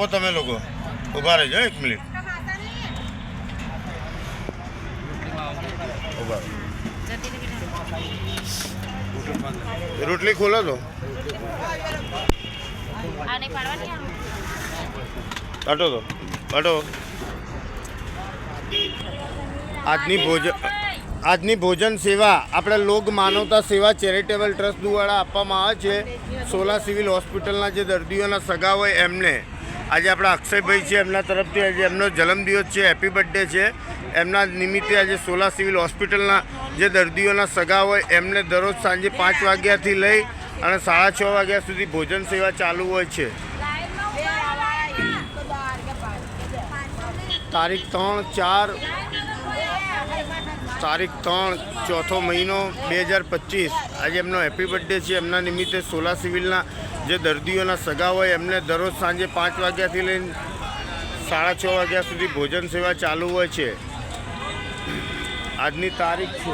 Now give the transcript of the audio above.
આપો તમે લોકો, ઊભા રહેજો 1 મિનિટ. ઊભા રોટલી ખોલો તો કાઢો તો કાઢો. આજની ભોજન સેવા આપણે લોક માનવતા સેવા ચેરિટેબલ ટ્રસ્ટ દ્વારા આપવામાં આવે છે. સોલા સિવિલ હોસ્પિટલના જે દર્દીઓના સગા હોય એમને આજે આપણા અક્ષયભાઈ છે એમના તરફથી આજે એમનો જન્મદિવસ છે, હેપી બર્થડે છે. એમના નિમિત્તે આજે સોલા સિવિલ હોસ્પિટલના જે દર્દીઓના સગા હોય એમને દરરોજ સાંજે 5 વાગ્યાથી લઈ અને 6:30 વાગ્યા સુધી ભોજન સેવા ચાલુ હોય છે. તારીખ 3 ચોથો મહિનો 2025 આજે એમનો હેપી બર્થડે છે. એમના નિમિત્તે સોલા સિવિલના જે દર્દીઓના સગા હોય એમને દરરોજ સાંજે 5 વાગ્યાથી લઈને 6:30 વાગ્યા સુધી ભોજન સેવા ચાલુ હોય છે. આજની તારીખ છે